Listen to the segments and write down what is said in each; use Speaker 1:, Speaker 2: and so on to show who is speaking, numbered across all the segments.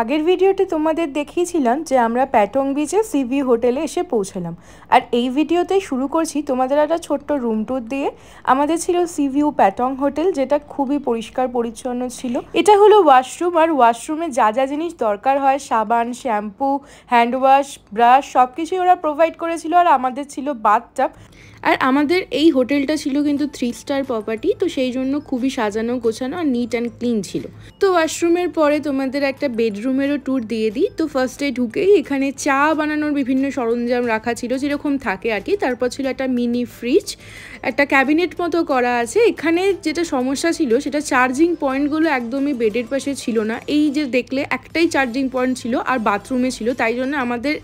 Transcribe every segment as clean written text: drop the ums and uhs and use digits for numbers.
Speaker 1: আগের ভিডিওতে তোমাদের দেখিয়েছিলাম যে আমরা প্যাটং বিচে সিভি হোটেলে এসে পৌঁছলাম, আর এই ভিডিওতে শুরু করছি তোমাদের একটা ছোট্ট রুম ট্যুর দিয়ে। আমাদের ছিল সিভিউ প্যাটং হোটেল, যেটা খুবই পরিষ্কার পরিচ্ছন্ন ছিল। এটা হলো ওয়াশরুম, আর ওয়াশরুমে যা যা জিনিস দরকার হয়, সাবান, শ্যাম্পু, হ্যান্ড ওয়াশ, ব্রাশ, সব কিছুই ওরা প্রোভাইড করেছিল। আর আমাদের ছিল বাথটাব। আর আমাদের এই হোটেলটা ছিল কিন্তু 3 স্টার প্রপার্টি, তো সেই জন্য খুবই সাজানো গোছানো আর নিট অ্যান্ড ক্লিন ছিল। তো ওয়াশরুমের পরে তোমাদের একটা বেডরুমেরও ট্যুর দিয়ে দিই। তো ফার্স্টে ঢুকেই এখানে চা বানানোর বিভিন্ন সরঞ্জাম রাখা ছিল, যেরকম থাকে আর কি। তারপর ছিল একটা মিনি ফ্রিজ, একটা ক্যাবিনেট মতো করা আছে। এখানে যেটা সমস্যা ছিল সেটা চার্জিং পয়েন্টগুলো একদমই বেডের পাশে ছিল না। এই যে দেখলে একটাই চার্জিং পয়েন্ট ছিল আর বাথরুমে ছিল, তাই জন্য আমাদের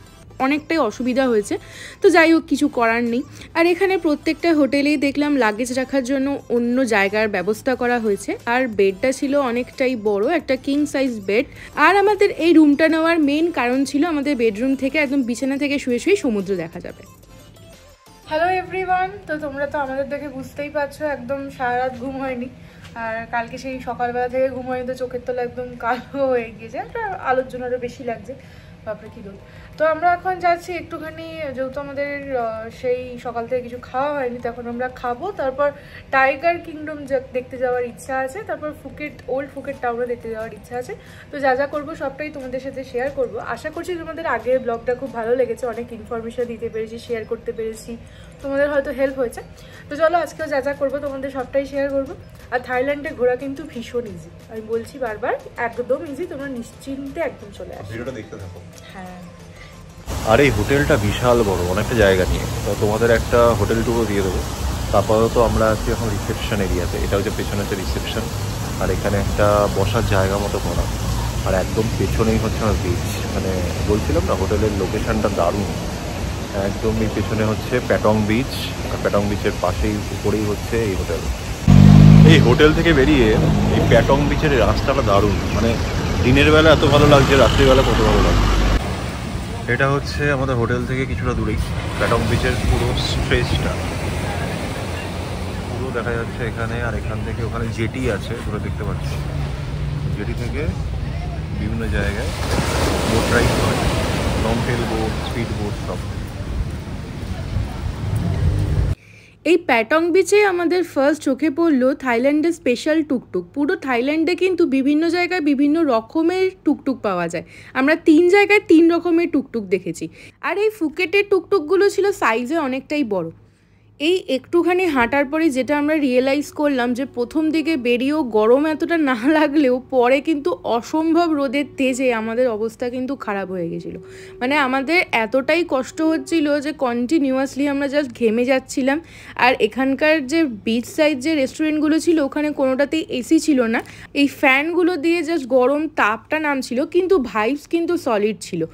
Speaker 1: অনেকটাই অসুবিধা হয়েছে। তো যাই হোক, কিছু করার নেই। আর এখানে প্রত্যেকটা হোটেলেই দেখলাম লাগেজ রাখার জন্য অন্য জায়গার ব্যবস্থা করা হয়েছে। আর বেডটা ছিল অনেকটাই বড়, একটা কিং সাইজ বেড। আর আমাদের এই রুমটা নেওয়ার মেন কারণ ছিল আমাদের বেডরুম থেকে একদম বিছানা থেকে শুয়ে শুয়ে সমুদ্র দেখা যাবে। হ্যালো এভরিওয়ান, তো তোমরা তো আমাদের দেখে বুঝতেই পারছো একদম সারা রাত ঘুম হয়নি। আর কালকে সেই সকালবেলা থেকে ঘুম হয়নি, তো চোখের তলা একদম কালো হয়ে গিয়েছে। একটা আলোর জন্য আরও বেশি লাগছে, বাপরে কি দূর। তো আমরা এখন যাচ্ছি একটুখানি, যেহেতু আমাদের সেই সকাল থেকে কিছু খাওয়া হয়নি, তখন আমরা খাবো। তারপর টাইগার কিংডম দেখতে যাওয়ার ইচ্ছা আছে, তারপর ফুকেট, ওল্ড ফুকেট টাউনও দেখতে যাওয়ার ইচ্ছা আছে। তো যা যা করবো সবটাই তোমাদের সাথে শেয়ার করব। আশা করছি তোমাদের আগের ব্লগটা খুব ভালো লেগেছে, অনেক ইনফরমেশন দিতে পেরেছি, শেয়ার করতে পেরেছি, তোমাদের হয়তো হেল্প হয়েছে। তো চলো আজকেও যা যা করবো তোমাদের সবটাই শেয়ার করবো। আর থাইল্যান্ডে ঘোরা কিন্তু ভীষণ ইজি, আমি বলছি বারবার, একদম ইজি। তোমরা নিশ্চিন্তে একদম চলে আসো, ভিডিওটা দেখতে থাকো। হ্যাঁ,
Speaker 2: আর এই হোটেলটা বিশাল বড়, অনেকটা জায়গা নিয়ে। তো তোমাদের একটা হোটেল টুরও দিয়ে দেবো। আপাতত আমরা আছি এখন রিসেপশন এরিয়াতে। এটা হচ্ছে পেছনে হচ্ছে রিসেপশন, আর এখানে একটা বসার জায়গা মতো করা। আর একদম পেছনেই হচ্ছে আমার বিচ। মানে বলছিলাম না, হোটেলের লোকেশনটা দারুণ। একদমই পেছনে হচ্ছে প্যাটং বিচ, আর প্যাটং বিচের পাশেই উপরেই হচ্ছে এই হোটেল। এই হোটেল থেকে বেরিয়ে এই প্যাটং বিচের রাস্তাটা দারুণ। মানে দিনের বেলা এত ভালো লাগছে, রাত্রিবেলা কত ভালো লাগছে। এটা হচ্ছে আমাদের হোটেল থেকে কিছুটা দূরেই প্যাটং বিচের পুরো স্ট্রেচটা পুরো দেখা যাচ্ছে এখানে। আর এখান থেকে ওখানে জেটি আছে, পুরো দেখতে পাচ্ছি। জেটি থেকে বিভিন্ন জায়গায় বোট রাইড হয়, long tail boat, speed boat সব।
Speaker 1: এই প্যাটং বিচে আমাদের ফার্স্ট চোখে পড়লো থাইল্যান্ডের স্পেশাল টুকটুক। পুরো থাইল্যান্ডে কিন্তু বিভিন্ন জায়গায় বিভিন্ন রকমের টুকটুক পাওয়া যায়। আমরা 3 জায়গায় 3 রকমের টুকটুক দেখেছি। আর এই ফুকেটের টুকটুকগুলো ছিল সাইজে অনেকটাই বড়। এই একটুখানি হাঁটার পরে যেটা আমরা রিয়েলাইজ করলাম, যে প্রথম দিকে বেরিয়েও গরম এতটা না লাগলেও পরে কিন্তু অসম্ভব রোদের তেজে আমাদের অবস্থা কিন্তু খারাপ হয়ে গেছিলো। মানে আমাদের এতটাই কষ্ট হচ্ছিল যে কন্টিনিউয়াসলি আমরা জাস্ট ঘেমে যাচ্ছিলাম। আর এখানকার যে বিচ সাইড যে রেস্টুরেন্টগুলো ছিল, ওখানে কোনোটাতেই এসি ছিল না। এই ফ্যানগুলো দিয়ে জাস্ট গরম তাপটা নামছিল, কিন্তু ভাইবস কিন্তু সলিড ছিল।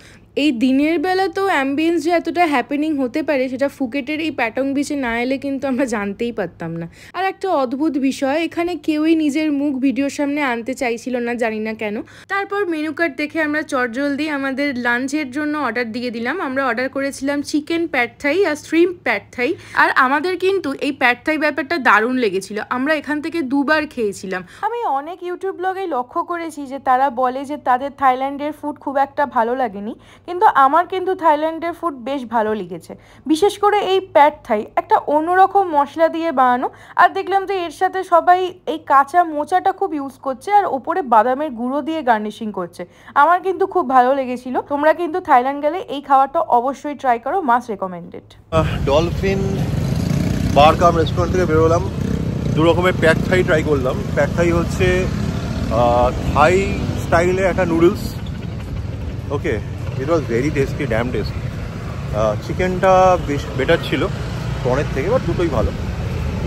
Speaker 1: এই দিনের বেলা তো অ্যাম্বিয়েন্স যে এতটা হ্যাপেনিং হতে পারে, সেটা ফুকেটের এই প্যাটং বিচে না এলে কিন্তু আমরা জানতেই পারতাম না। আর একটা অদ্ভুত বিষয়, এখানে কেউই নিজের মুখ ভিডিওর সামনে আনতে চাইছিল না, জানি না কেন। তারপর মেনু কার্ড দেখে আমরা চটজলদি আমাদের লাঞ্চের জন্য অর্ডার দিয়ে দিলাম। আমরা অর্ডার করেছিলাম চিকেন প্যাড থাই আর শ্রিম্প প্যাড থাই। আর আমাদের কিন্তু এই প্যাড থাই ব্যাপারটা দারুণ লেগেছিল, আমরা এখান থেকে 2 বার খেয়েছিলাম। আমি অনেক ইউটিউব ব্লগে লক্ষ্য করেছি যে তারা বলে যে তাদের থাইল্যান্ডের ফুড খুব একটা ভালো লাগেনি, কিন্তু আমার কিন্তু থাইল্যান্ডের ফুড বেশ ভালো লেগেছে। বিশেষ করে এই প্যাড থাই একটা অন্যরকম মশলা দিয়ে বানানো। আর দেখলাম যে এর সাথে সবাই এই কাঁচা মোচাটা খুব ইউজ করছে, আর ওপরে বাদামের গুঁড়ো দিয়ে গার্নিশিং করছে। আমার কিন্তু খুব ভালো লেগেছিল। তোমরা কিন্তু থাইল্যান্ড গেলে এই খাবারটা অবশ্যই ট্রাই করো, must recommended.
Speaker 2: Dolphin bar cum restaurant থেকে বেরোলাম, 2 রকমের প্যাড থাই ট্রাই করলাম। প্যাড থাই হচ্ছে থাই স্টাইলে একটা noodles. Okay, it was very tasty, damn tasty. চিকেনটা বেশ বেটার ছিল পনের থেকে, বাট দুটোই ভালো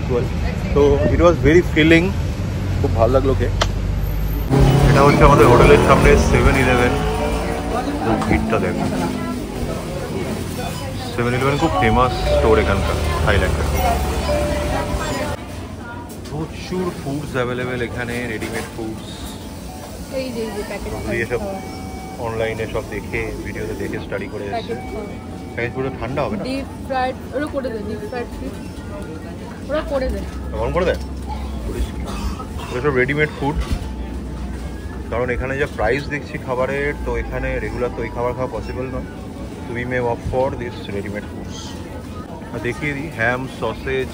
Speaker 2: ইকুয়াল। তো ইট ওয়াজ ভেরি ফিলিং, খুব ভালো লাগলো খেয়ে। এটা হচ্ছে আমাদের হোটেলের সামনে 7-Eleven। ভিড়টা দেখো, 7-Eleven খুব ফেমাস স্টোর এখানকার থাইল্যান্ডের। প্রচুর ফুডস অ্যাভেলেবেল এখানে, রেডিমেড ফুডস।
Speaker 1: এই যে প্যাকেট
Speaker 2: এসব অনলাইনে সব দেখে, ভিডিওতে দেখে স্টাডি করে এসেছে। চাইনিজ ফুডে ঠান্ডা হবে না?
Speaker 1: ডিপ ফ্রাইড ওরা করে দেয়, ডিপ ফ্রাইড ফিশ ওরা করে দেয়,
Speaker 2: গরম করে দেয়। ওটা সব রেডিমেড ফুড, কারণ এখানে যা প্রাইস দেখছি খাবারের, তো এখানে রেগুলার তো ওই খাবার খাওয়া পসিবল নয়। উই মে অপ ফর দিস রেডিমেড ফুডস। আর দেখিয়ে দিই, হ্যাম, সসেজ,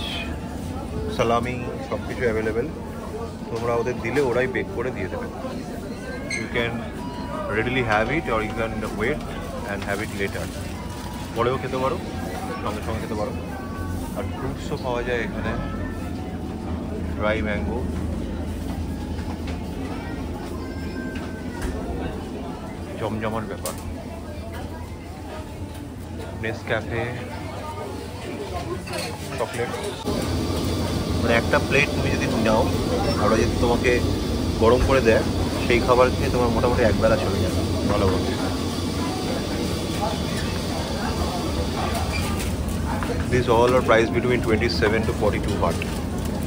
Speaker 2: সালামি সব কিছু অ্যাভেলেবেল। তোমরা ওদের দিলে ওরাই বেক করে দিয়ে দেবে। You can readily have it or you can wait and have it later. পরেও খেতে পারো, সঙ্গে সঙ্গে খেতে পারো। আর ফ্রুটসও পাওয়া যায় এখানে, ড্রাই ম্যাঙ্গো, জমজমার ব্যাপার। নেসক্যাফে, চকলেট, মানে একটা প্লেট তুমি যদি নাও, ওরা যদি তোমাকে গরম করে দেয়, সেই খাবার খেয়ে তোমার মোটামুটি একবেলা চলে যাবে ভালোভাবে। This all are price between 27 to 42 but.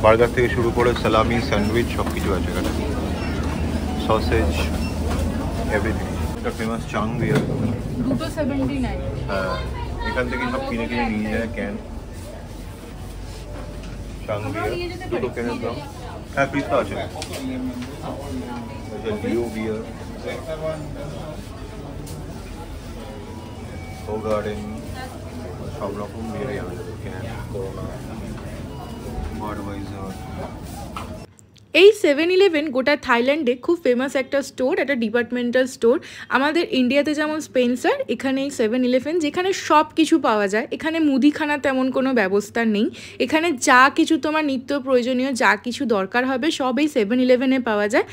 Speaker 2: Burger থেকে শুরু করে সালামি, স্যান্ডউইচ সব কিছু আছে এখানে, সসেজ, এভরিথিং। একটা ফেমাস চাং বিয়ার,
Speaker 1: 279।
Speaker 2: হ্যাঁ, এখান থেকে সব কিনে কিনে নিয়ে যায় ক্যান। চাং বিয়ার দুটো ক্যানের দাম, হ্যাঁ পিস্তা আছে, লিও বিয়ার, ও গার্ডেন, সব রকম বিয়ারই আমাদের ক্যান, করোনা, বাডওয়াইজার।
Speaker 1: এই 7-Eleven গোটা থাইল্যান্ডে খুব ফেমাস একটা স্টোর, একটা ডিপার্টমেন্টাল স্টোর। আমাদের ইন্ডিয়াতে যেমন স্পেন্সার, এখানে এই 7-Eleven, যেখানে সব কিছু পাওয়া যায়। এখানে মুদিখানা তেমন কোনো ব্যবস্থা নেই, এখানে যা কিছু তোমার নিত্য প্রয়োজনীয় যা কিছু দরকার হবে সব এই 7-Eleven-এ পাওয়া যায়।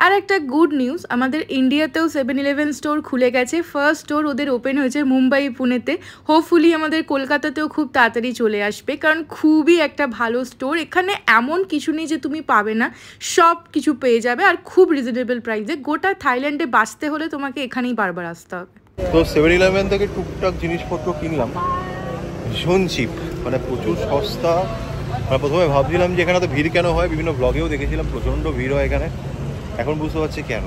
Speaker 1: আর একটা গুড নিউজ, আমাদের ইন্ডিয়াতেও 7-Eleven স্টোর খুলে গেছে। ফার্স্ট স্টোর ওদের ওপেন হয়েছে মুম্বাই, পুনেতে। হোপফুলি আমাদের কলকাতাতেও খুব তাড়াতাড়ি চলে আসবে, কারণ খুবই একটা ভালো স্টোর। এখানে এমন কিছু নেই যে তুমি পাবে না, সব কিছু পেয়ে যাবে আর খুব রিজনেবল প্রাইসে। গোটা থাইল্যান্ডে বাঁচতে হলে তোমাকে এখানেই বারবার আসতে হবে।
Speaker 2: তো 7-Eleven থেকে টুকটাক জিনিসপত্র কিনলাম, ভীষণ চিপ, মানে প্রচুর সস্তা। আর প্রথমে ভাবছিলাম যে এখানে তো ভিড় কেন হয়, বিভিন্ন ব্লগেও দেখেছিলাম প্রচণ্ড ভিড় হয় এখানে। এখন বুঝতে পারছি কেন।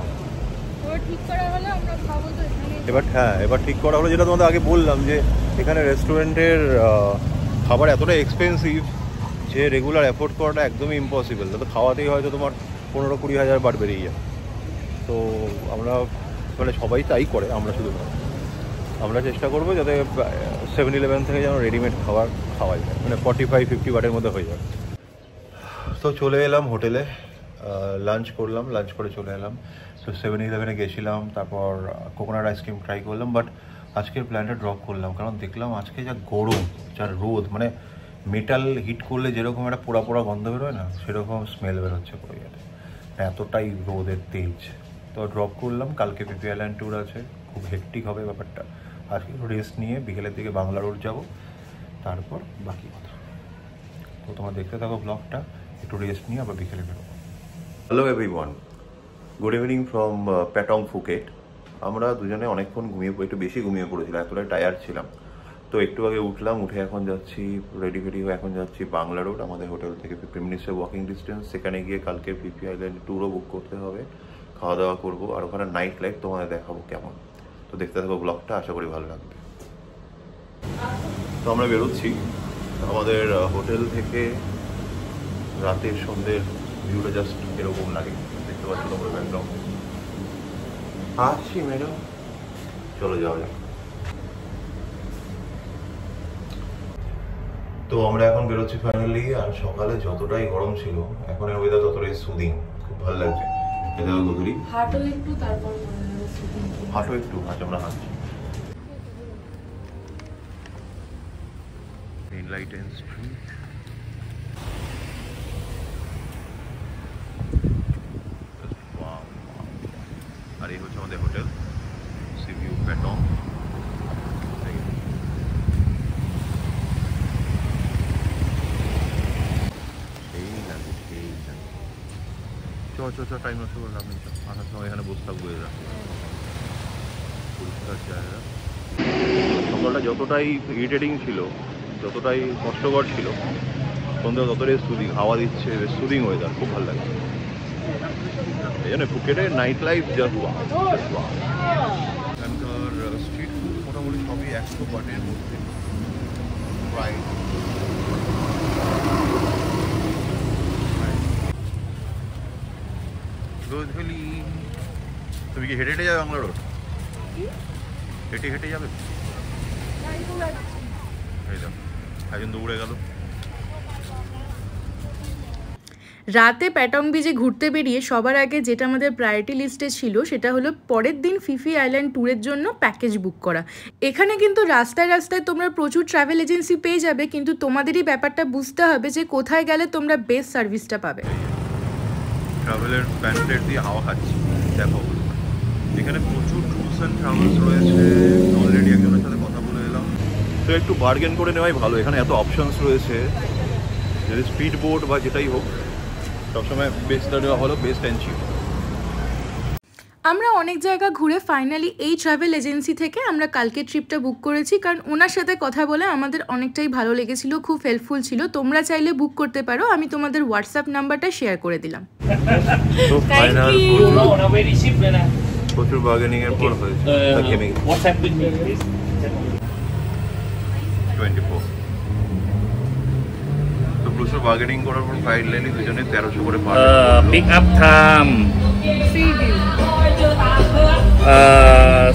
Speaker 2: এবার ঠিক করা হলো, যেটা তোমাদের আগে বললাম যে এখানে রেস্টুরেন্টের খাবার এতটা এক্সপেন্সিভ যে রেগুলার অ্যাফোর্ড করাটা একদমই ইম্পসিবল। তো খাওয়াতেই হয়তো তোমার 15-20 হাজার বার বেরিয়ে যায়। তো আমরা মানে সবাই তাই করে, আমরা শুধু নয়, আমরা চেষ্টা করবো যাতে 7-Eleven থেকে যেন রেডিমেড খাবার খাওয়া যায়, মানে 45-50 বাটের মধ্যে হয়ে যায়। তো চলে এলাম হোটেলে, লাঞ্চ করলাম, লাঞ্চ করে চলে এলাম। তো 7-Eleven-এ গেছিলাম, তারপর কোকোনাট আইসক্রিম ট্রাই করলাম। বাট আজকের প্ল্যানটা ড্রপ করলাম, কারণ দেখলাম আজকে যা গরম, যা রোদ, মানে মেটাল হিট করলে যেরকম একটা পোড়া পোড়া গন্ধ বেরোয় না, সেরকম স্মেল বেরোচ্ছে পড়ে গেলে, এতটাই রোদের তেজ। তো ড্রপ করলাম। কালকে পিপি আইল্যান্ড ট্যুর আছে, খুব হেক্টিক হবে ব্যাপারটা। আজকে রেস্ট নিয়ে বিকেলের দিকে বাংলা রোড যাব, তারপর বাকি কথা। তো তোমরা দেখতে থাকো ব্লগটা, একটু রেস্ট নিয়ে আবার বিকেলে বেরোবো। Hello everyone, good evening from Patong, Phuket. আমরা দুজনে অনেকক্ষণ একটু বেশি ঘুমিয়ে পড়েছিলাম, এতটাই টায়ার্ড ছিলাম। তো একটু আগে উঠলাম, উঠে এখন যাচ্ছি রেডি হয়ে, এখন যাচ্ছি বাংলা রোড। আমাদের হোটেল থেকে 15 মিনিটসের ওয়াকিং ডিস্টেন্স। সেখানে গিয়ে কালকে পিপি আইল্যান্ড ট্যুরও বুক করতে হবে, খাওয়া দাওয়া করবো, আর ওখানে নাইট লাইফ তোমাদের দেখাবো কেমন। তো দেখতে থাকো ব্লগটা, আশা করি ভালো লাগবে। তো আমরা বেরোচ্ছি। আমাদের হোটেল থেকে রাতের সন্ধ্যের ভিউটা জাস্ট এরকম লাগে, দেখতে পাচ্ছি তোমরা একদম। আসছি ম্যাডাম, চলো যাওয়া যাক। তো আমরা এখন বেরোচ্ছি ফাইনালি। আর সকালে যতটাই গরম ছিল, এখন এর ওয়েদার ততটাই সুদিং, খুব ভালো লাগছে। হাঁটো একটু, তারপর হাঁটো একটু, আচ্ছা আমরা হাঁটছি। লাইট এন্ড স্ট্রিট, আর এই হচ্ছে আমাদের হোটেল সিভিউ প্যাটং। চ টাইম নষ্ট করলাম, আসার সময় এখানে বসে থাকবো, এরা পরিষ্কার জায়গা। সকালটা যতটাই ইরিটেটিং ছিল, যতটাই কষ্টকর ছিল, সন্ধ্যা ততটাই সুদিং, হাওয়া দিচ্ছে, সুদিং ওয়েদার, খুব ভালো লাগছে। এই জন্য ফুকেটের নাইট লাইফ এখানকার স্ট্রিট ফুড মোটামুটি সবই 100 ওয়াটের মধ্যে প্রায়। তুমি কি হেঁটে হেঁটে যাবে বাংলা রোড? হেঁটে হেঁটে যাবে? একজন দৌড়ে গেল।
Speaker 1: রাতে প্যাটং বিচে ঘুরতে বেরিয়ে সবার আগে যেটা আমাদের প্রায়োরিটি লিস্টে ছিল সেটা হলো পরের দিন ফিফি আইল্যান্ড ট্যুরের জন্য প্যাকেজ বুক করা। এখানে কিন্তু রাস্তায় রাস্তায় তোমরা প্রচুর ট্রাভেল এজেন্সি পেয়ে যাবে, কিন্তু তোমাদেরই ব্যাপারটা বুঝতে হবে যে কোথায় গেলে তোমরা বেস্ট সার্ভিসটা পাবে।
Speaker 2: ট্রাভেলের প্যাম্পলেট দিয়ে হাওয়া খাচ্ছি, দেখো এখানে প্রচুর ট্যুরস অ্যান্ড ট্রাভেলস রয়েছে। অলরেডি একজনের সাথে কথা বলে এলাম, তো একটু বার্গেন করে নেওয়াই ভালো। এখানে এত অপশনস রয়েছে, যদি স্পিড বোট বা যেটাই হোক সবসময় বেস্টটা নেওয়া হলো, বেস্ট অ্যান্ড চিপ।
Speaker 1: আমরা অনেক জায়গা ঘুরে ফাইনালি এই ট্রাভেল এজেন্সি থেকে আমরা কালকে ট্রিপটা বুক করেছি, কারণ ওনার সাথে কথা বলে আমাদের অনেকটাই ভালো লেগেছিল, খুব হেল্পফুল ছিল। তোমরা চাইলে বুক করতে পারো, আমি তোমাদের হোয়াটসঅ্যাপ নাম্বারটা শেয়ার করে দিলাম।
Speaker 2: তো ফাইনাল প্রচুর বার্গেনিং এর পর হয়েছে।
Speaker 3: WhatsApp with me please.
Speaker 2: 24 তো প্রচুর বার্গেনিং করার পর ফাইনালি দুজনে 1300 করে পার।
Speaker 3: Pick up time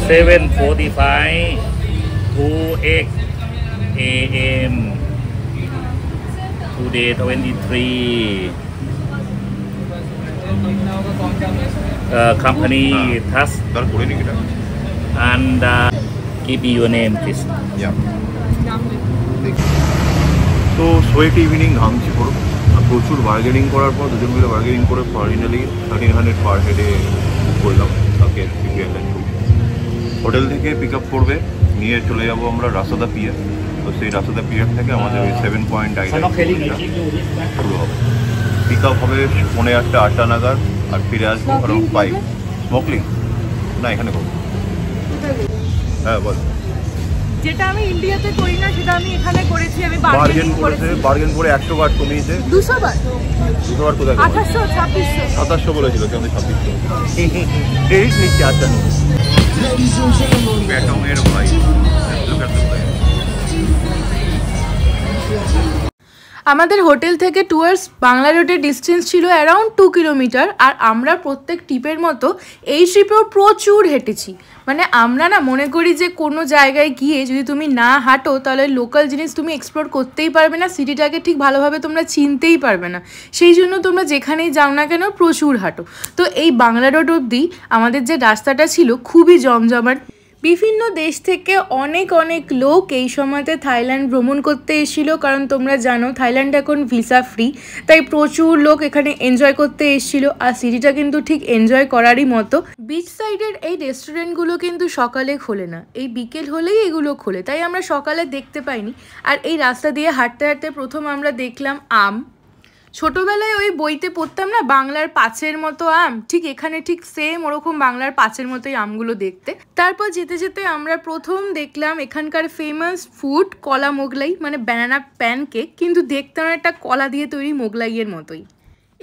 Speaker 3: 7:45 to 8 a.m. Today 23. Company task
Speaker 2: তার করে নি এটা
Speaker 3: and give me your name please.
Speaker 2: Yeah. তো সোয়েট ইভিনিং ঘামছি পুরো, প্রচুর বার্গেনিং করার পর দুজন মিলে বার্গেনিং করে ফাইনালি 1300 পার হেডে করলাম তাকে ফিফি আইল্যান্ড। হোটেল থেকে পিক আপ করবে, নিয়ে চলে যাবো আমরা রাসাদা পিয়ার। তো সেই রাসাদা পিয়ার থেকে আমাদের ওই 7 পয়েন্ট আইল্যান্ড শুরু হবে। পিক আপ হবে 8:30 নাগাদ, আর ফিরে আসবো কারণ 5 স্মোকলিং না এখানে করবো। হ্যাঁ বল।
Speaker 1: যেটা আমি ইন্ডিয়াতে করি না সেটা আমি এখানে করেছি। আমি
Speaker 2: বার্গেন করে 100 বার কমিয়েছে।
Speaker 1: 200 বার
Speaker 2: কোথায়
Speaker 1: 2800 2600
Speaker 2: 2700 বলেছিল, কিন্তু 2600 এই নিচে আসেন প্যাটং এর ভাই।
Speaker 1: আমাদের হোটেল থেকে টুয়ার্ডস বাংলা রোডের ডিস্টেন্স ছিল অ্যারাউন্ড 2 কিলোমিটার, আর আমরা প্রত্যেক ট্রিপের মতো এই ট্রিপেও প্রচুর হেঁটেছি। মানে আমরা না মনে করি যে কোনো জায়গায় গিয়ে যদি তুমি না হাঁটো তাহলে লোকাল জিনিস তুমি এক্সপ্লোর করতেই পারবে না, সিটিটাকে ঠিক ভালোভাবে তোমরা চিনতেই পারবে না। সেই জন্য তোমরা যেখানেই যাও না কেন প্রচুর হাঁটো। তো এই বাংলা রোড অবধি আমাদের যে রাস্তাটা ছিল খুবই জমজমাট। বিভিন্ন দেশ থেকে অনেক অনেক লোক এই সময়তে থাইল্যান্ড ভ্রমণ করতে এসেছিলো, কারণ তোমরা জানো থাইল্যান্ড এখন ভিসা ফ্রি, তাই প্রচুর লোক এখানে এনজয় করতে এসেছিলো। আর সিটিটা কিন্তু ঠিক এনজয় করারই মতো। বিচ সাইডের এই রেস্টুরেন্টগুলো কিন্তু সকালে খোলে না, এই বিকেল হলেই এগুলো খোলে, তাই আমরা সকালে দেখতে পাইনি। আর এই রাস্তা দিয়ে হাঁটতে হাঁটতে প্রথম আমরা দেখলাম আম। ছোটোবেলায় ওই বইতে পড়তাম না বাংলার পাঁচের মতো আম, ঠিক এখানে ঠিক সেম ওরকম বাংলার পাঁচের মতোই আমগুলো দেখতে। তারপর যেতে যেতে আমরা প্রথম দেখলাম এখানকার ফেমাস ফুড কলা মোগলাই, মানে ব্যানানা প্যানকেক, কিন্তু দেখতে একটা কলা দিয়ে তৈরি মোগলাইয়ের মতোই।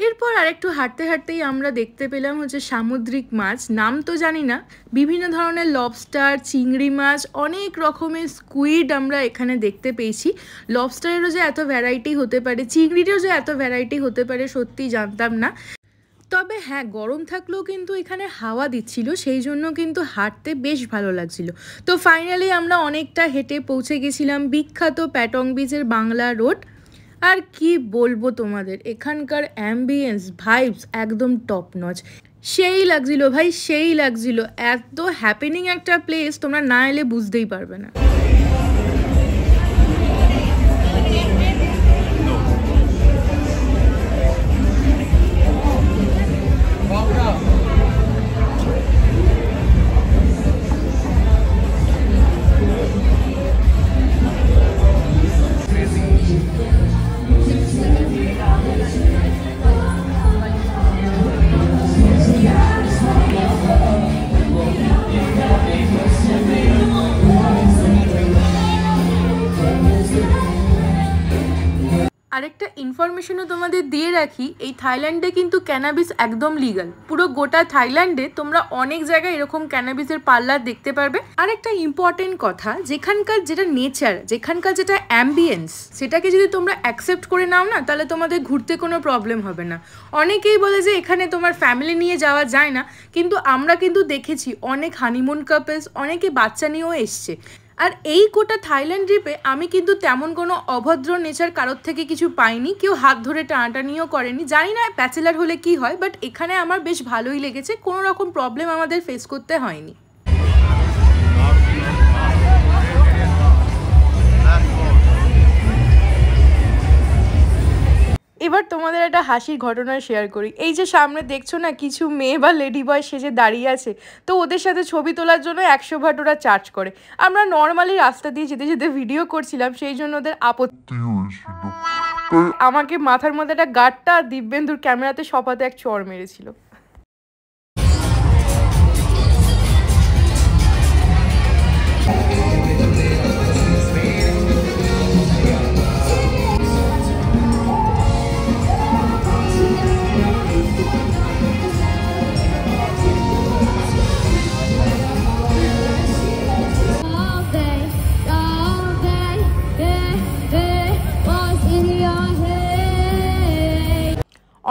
Speaker 1: এরপর আরেকটু হাঁটতে হাঁটতেই আমরা দেখতে পেলাম হচ্ছে সামুদ্রিক মাছ, নাম তো জানি না, বিভিন্ন ধরনের লবস্টার, চিংড়ি মাছ, অনেক রকমের স্কুইড আমরা এখানে দেখতে পেয়েছি। লবস্টারেরও যে এত ভ্যারাইটি হতে পারে, চিংড়িরও যে এত ভ্যারাইটি হতে পারে সত্যিই জানতাম না। তবে হ্যাঁ, গরম থাকলেও কিন্তু এখানে হাওয়া দিচ্ছিল, সেই জন্য কিন্তু হাঁটতে বেশ ভালো লাগছিল। তো ফাইনালি আমরা অনেকটা হেঁটে পৌঁছে গেছিলাম বিখ্যাত প্যাটং বিচের বাংলা রোড। আর কি বলবো তোমাদের, এখানকার অ্যাম্বিয়েন্স ভাইবস একদম টপ নচ, সেই লাগছিল ভাই, সেই লাগছিল। এত হ্যাপেনিং একটা প্লেস, তোমরা না এলে বুঝতেই পারবে না। আরেকটা ইনফরমেশনও তোমাদের দিয়ে রাখি, এই থাইল্যান্ডে কিন্তু ক্যানাবিস একদম লিগাল। পুরো গোটা থাইল্যান্ডে তোমরা অনেক জায়গায় এরকম ক্যানাবিসের পার্লার দেখতে পারবে। আরেকটা ইম্পর্টেন্ট কথা, যেখানকার যেটা নেচার, যেখানকার যেটা অ্যাম্বিয়েন্স, সেটাকে যদি তোমরা অ্যাকসেপ্ট করে নাও না, তাহলে তোমাদের ঘুরতে কোনো প্রবলেম হবে না। অনেকেই বলে যে এখানে তোমার ফ্যামিলি নিয়ে যাওয়া যায় না, কিন্তু আমরা কিন্তু দেখেছি অনেক হানিমুন কাপলস, অনেকে বাচ্চা নিয়েও এসছে। আর এই গোটা থাইল্যান্ড ট্রিপে আমি কিন্তু তেমন কোনো অভদ্র নেচার কারোর থেকে কিছু পাইনি, কেউ হাত ধরে টানাটানিও করেনি। জানি না ব্যাচেলার হলে কি হয়, বাট এখানে আমার বেশ ভালোই লেগেছে, কোনো রকম প্রবলেম আমাদের ফেস করতে হয়নি। এবার তোমাদের একটা হাসির ঘটনা শেয়ার করি। এই যে সামনে দেখছো না কিছু মেয়ে বা লেডি বয় সেজে দাঁড়িয়ে আছে, তো ওদের সাথে ছবি তোলার জন্য 100 বাট ওরা চার্জ করে। আমরা নর্মালি রাস্তা দিয়ে যেতে যেতে ভিডিও করছিলাম, সেই জন্য ওদের আপত্তি হয়েছিল। আমাকে মাথার মধ্যে একটা গাঁটটা আর দিব্যেন্দুর ক্যামেরাতে সপাতে এক চড় মেরেছিল।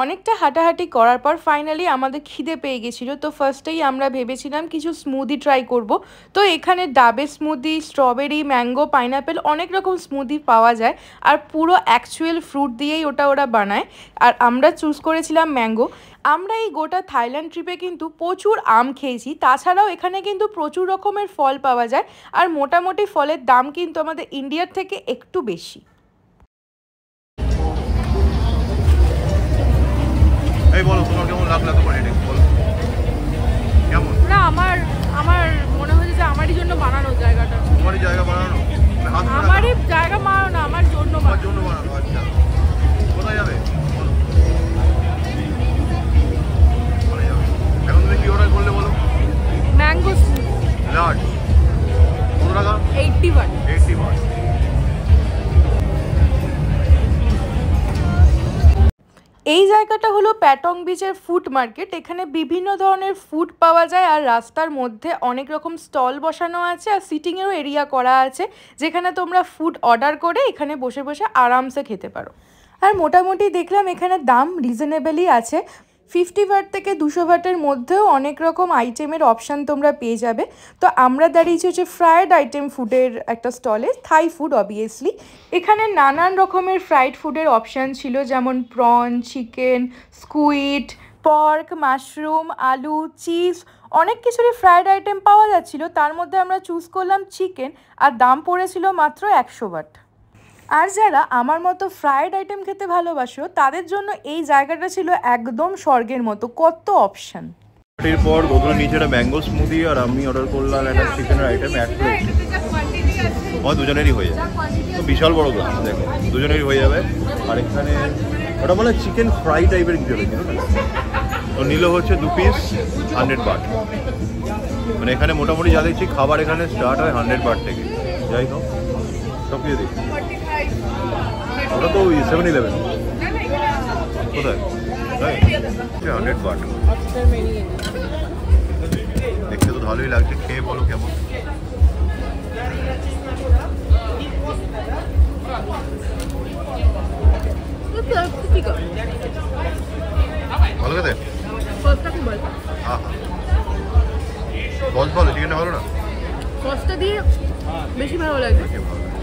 Speaker 1: অনেকটা হাঁটাহাঁটি করার পর ফাইনালি আমাদের খিদে পেয়ে গেছিলো। তো ফার্স্টেই আমরা ভেবেছিলাম কিছু স্মুদি ট্রাই করব। তো এখানে ডাবের স্মুদি, স্ট্রবেরি, ম্যাঙ্গো, পাইনাপেল অনেক রকম স্মুদি পাওয়া যায়, আর পুরো অ্যাকচুয়াল ফ্রুট দিয়েই ওরা বানায়। আর আমরা চুজ করেছিলাম ম্যাঙ্গো। আমরা এই গোটা থাইল্যান্ড ট্রিপে কিন্তু প্রচুর আম খেয়েছি, তাছাড়াও এখানে কিন্তু প্রচুর রকমের ফল পাওয়া যায়, আর মোটামুটি ফলের দাম কিন্তু আমাদের ইন্ডিয়ার থেকে একটু বেশি।
Speaker 2: এই বলো তোমার কেমন লাগলো তোমার এটা বলো কেমন?
Speaker 1: না আমার মনে হচ্ছে যে আমারই জন্য বানানো জায়গাটা।
Speaker 2: তোমারই জায়গা বানানো?
Speaker 1: আমারই জায়গা বানানো না, আমার জন্য
Speaker 2: বানানো। আচ্ছা কোথায় যাবে? এখন তুমি কি অর্ডার করলে বলো?
Speaker 1: ম্যাঙ্গো
Speaker 2: লাট কত টাকা?
Speaker 1: 80 বাট।
Speaker 2: 80 বাট।
Speaker 1: এই জায়গাটা হলো প্যাটং বিচের ফুড মার্কেট। এখানে বিভিন্ন ধরনের ফুড পাওয়া যায়, আর রাস্তার মধ্যে অনেক রকম স্টল বসানো আছে, আর সিটিংয়েরও এরিয়া করা আছে, যেখানে তোমরা ফুড অর্ডার করে এখানে বসে বসে আরামসে খেতে পারো। আর মোটামুটি দেখলাম এখানে দাম রিজনেবলই আছে। 50 ওয়াট থেকে 200 ওয়াটের মধ্যেও অনেক রকম আইটেমের অপশান তোমরা পেয়ে যাবে। তো আমরা দাঁড়িয়েছি হচ্ছে ফ্রায়েড আইটেম ফুডের একটা স্টলে, থাই ফুড অবভিয়াসলি। এখানে নানান রকমের ফ্রাইড ফুডের অপশান ছিল, যেমন prawn, chicken, squid, pork, mushroom, আলু, চিজ, অনেক কিছুরই ফ্রায়েড আইটেম পাওয়া যাচ্ছিলো। তার মধ্যে আমরা চুজ করলাম চিকেন, আর দাম পড়েছিল মাত্র 100 বাট। আর যারা আমার মতো ফ্রায়েড আইটেম খেতে ভালোবাসো, তাদের জন্য এই জায়গাটা ছিল একদম স্বর্গের মতো, কত অপশান।
Speaker 2: এরপর ওখানে নিচে একটা ম্যাঙ্গো স্মুদি, আর আমি অর্ডার করলাম একটা চিকেনের আইটেম এক প্লেট। আমার দুজনেরই হয়ে যাবে। তো বিশাল বড় গ্লাস, দেখো দুজনেরই হয়ে যাবে। আর এখানে ওটা বলে চিকেন ফ্রাই টাইপের কিছু হয়েছিল না, তো নিল হচ্ছে 2 পিস 100 বাট। মানে এখানে মোটামুটি যা দেখছি খাবার এখানে স্টার্ট হয় 100 বাট থেকে। যাই হোক সব কিছু দেখি। ওটা তো 7-11 কোথায়? 100 বাট। দেখতে তো ভালোই লাগছে, খেয়ে বলো কেমন। ভালো খেতে? হ্যাঁ সস ভালো, চিকেনটা ভালো না?
Speaker 1: সসটা দিয়ে বেশি ভালো লাগে।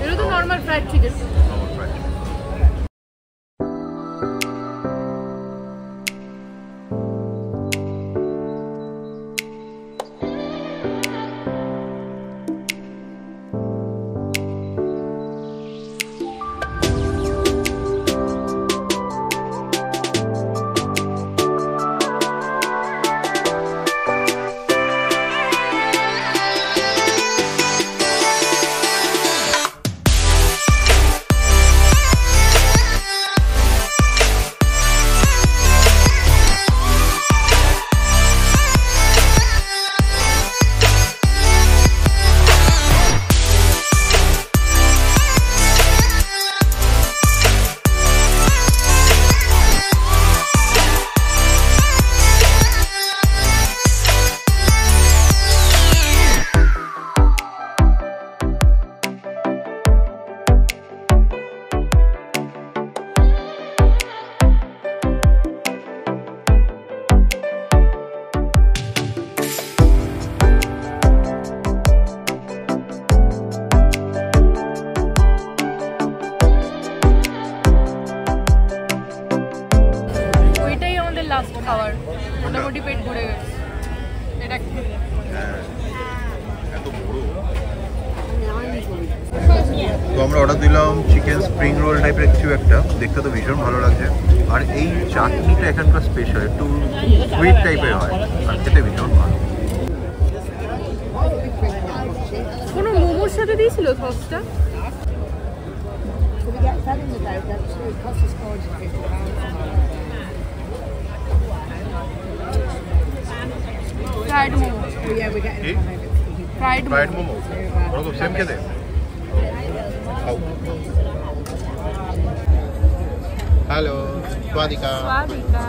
Speaker 1: এটা তো নর্মাল ফ্রাইড চিকেন। খাবার, মোটামুটি পেট ভরে গেছে। এটা
Speaker 2: এত বড়। তো আমরা অর্ডার দিলাম চিকেন স্প্রিং রোল টাইপের কিছু একটা, দেখতে তো ভীষণ ভালো লাগছে। আর এই চাটনিটা এখানকার স্পেশাল, একটু সুইট টাইপের হয় আর খেতে ভীষণ ভালো।
Speaker 1: কোনো মোমোর সাথে দিয়েছিল সসটা? ফ্রাইড মোমো। ফ্রাইড মোমো
Speaker 2: ওরকম সেম খেতে। হ্যালো স্বাদিকা।
Speaker 1: স্বাদিকা।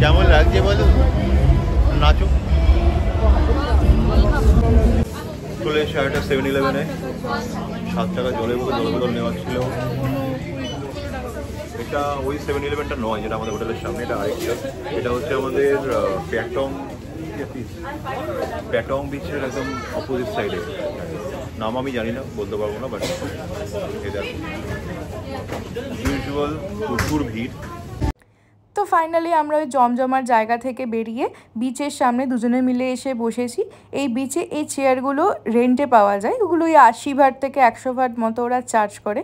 Speaker 2: কেমন লাগছে বলো, নাচো। চলে এসে একটা 7-11-এ 7 টাকা জলের বোতল নেওয়া ছিল। এটা ওই 7-11টা নয় যেটা আমাদের হোটেলের সামনে, এটা আরেকটা। এটা হচ্ছে আমাদের প্যাটং বিচের একদম অপোজিট সাইডে। নাম আমি জানি না, বলতে পারবো না, বাট এটা ইউজুয়াল প্রচুর ভিড়।
Speaker 1: তো ফাইনালি আমরা ওই জমজমার জায়গা থেকে বেরিয়ে বিচের সামনে দুজনে মিলে এসে বসেছি। এই বিচে এই চেয়ারগুলো রেন্টে পাওয়া যায়, ওগুলো ওই 80 ভাট থেকে 100 ভাট মতো ওরা চার্জ করে।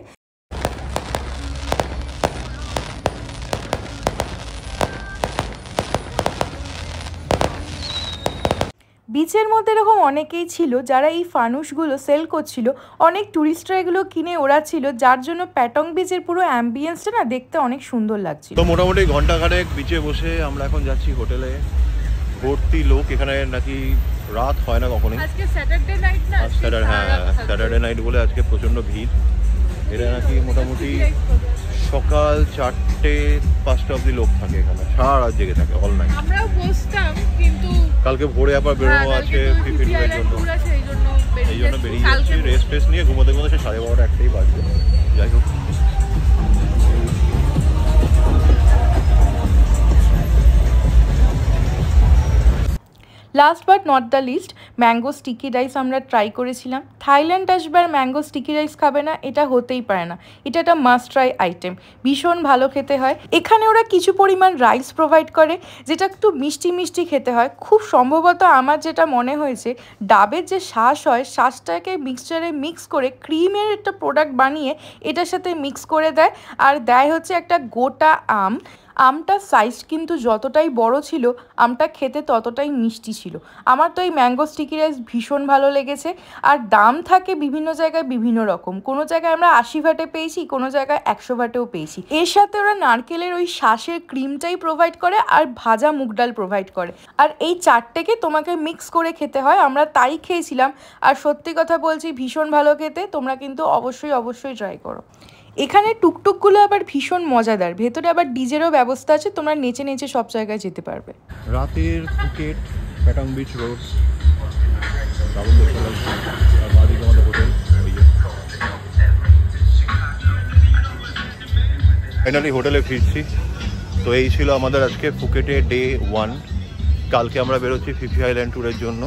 Speaker 1: বিচের মধ্যে এরকম অনেকেই ছিল যারা এই ফানুসগুলো সেল করছিল। অনেক টুরিস্টরা এগুলো কিনে ওড়াচ্ছিল, যার জন্য প্যাটং বিচের পুরো অ্যাম্বিয়েন্সটা না দেখতে অনেক সুন্দর লাগছিল।
Speaker 2: তো মোটামুটি ঘন্টাখানেক বিচে বসে আমরা এখন যাচ্ছি হোটেলে। ভর্তি লোক এখানে, নাকি রাত হয় না কখনোই।
Speaker 1: আজকে স্যাটারডে নাইট না?
Speaker 2: স্যাটারডে নাইট বলে আজকে প্রচণ্ড ভিড়। এটা নাকি মোটামুটি সকাল 4-5টা অবধি লোক থাকে এখানে, সারা রাত জেগে থাকে, অল নাইট।
Speaker 1: আমরাও বসতাম, কিন্তু
Speaker 2: কালকে ভোরে আবার বেরোনো আছে ফিফিটুরের জন্য, এই জন্য বেরিয়ে যাচ্ছি। রেস্ট ফেস্ট নিয়ে ঘুমোতে ঘুমোতে 12:30 একটাই বাজবে। যাই হোক,
Speaker 1: last but not the least, mango sticky rice আমরা ট্রাই করেছিলাম। থাইল্যান্ড আসবে আর ম্যাঙ্গো স্টিকি রাইস খাবে না, এটা হতেই পারে না। এটা একটা মাস্ট ট্রাই আইটেম, ভীষণ ভালো খেতে হয়। এখানে ওরা কিছু পরিমাণ রাইস প্রোভাইড করে, যেটা একটু মিষ্টি মিষ্টি খেতে হয়। খুব সম্ভবত আমার যেটা মনে হয়েছে, ডাবের যে শ্বাস হয়, শ্বাসটাকে মিক্সচারে মিক্স করে ক্রিমের একটা প্রোডাক্ট বানিয়ে এটার সাথে মিক্স করে দেয়। আর দেয় হচ্ছে একটা গোটা আম। আমটার সাইজ কিন্তু যতটাই বড় ছিল, আমটা খেতে ততটাই মিষ্টি ছিল। আমার তো এই ম্যাঙ্গো স্টিকি রাইস ভীষণ ভালো লেগেছে। আর দাম থাকে বিভিন্ন জায়গায় বিভিন্ন রকম, কোনো জায়গায় আমরা 80 ভাটে পেয়েছি, কোনো জায়গায় 100 ভাটেও পেয়েছি। এর সাথে ওরা নারকেলের ওই শ্বাসের ক্রিমটাই প্রোভাইড করে আর ভাজা মুগ ডাল প্রোভাইড করে। আর এই চারটেকে তোমাকে মিক্স করে খেতে হয়, আমরা তাই খেয়েছিলাম। আর সত্যি কথা বলছি, ভীষণ ভালো খেতে। তোমরা কিন্তু অবশ্যই ট্রাই করো। এখানে টুকটুকগুলো আবার ভীষণ মজাদার, ভেতরে আবার ডিজেরও ব্যবস্থা আছে, তোমরা নেচে নেচে সব জায়গায় যেতে পারবে।
Speaker 2: রাতের ফুকেট প্যাটং বিচ রোড, দারুণ দেখতে লাগছে। আর বাদিকে আমাদের হোটেল। ফাইনালি হোটেলে ফিরছি। তো এই ছিল আমাদের আজকে ফুকেটে ডে 1। কালকে আমরা বেরোচ্ছি ফিফি আইল্যান্ড ট্যুরের জন্য।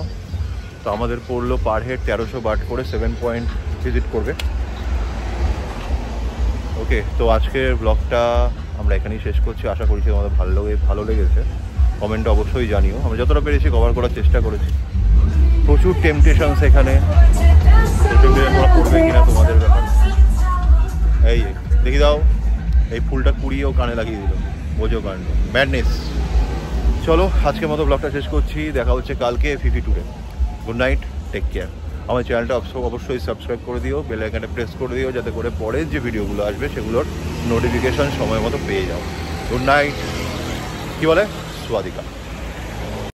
Speaker 2: তো আমাদের পড়লো পার হেড 1300 বাট করে, 7 পয়েন্ট ভিজিট করবে। ওকে, তো আজকের ব্লগটা আমরা এখানেই শেষ করছি। আশা করছি আমাদের ভালো লেগেছে। কমেন্টে অবশ্যই জানিও। আমরা যতটা পেরেছি কভার করার চেষ্টা করেছি। প্রচুর টেম্পটেশনস এখানে, পড়বে কিনা তোমাদের ব্যাপার। এই দেখি দাও, এই ফুলটা কুড়িয়েও কানে লাগিয়ে দিল, বোঝো কাণ্ড, ম্যাডনেস। চলো আজকের মতো ব্লগটা শেষ করছি। দেখা হচ্ছে কালকে ফিফি ট্যুরে। Good night, take care. আমার চ্যানেলটা অবশ্যই সাবস্ক্রাইব করে দিও, বেল আইকনে প্রেস করে দিও, যাতে করে পরের যে ভিডিওগুলো আসবে সেগুলোর নোটিফিকেশান সময় মতো পেয়ে যাও। Good night. কী বলে? স্বাদিকা।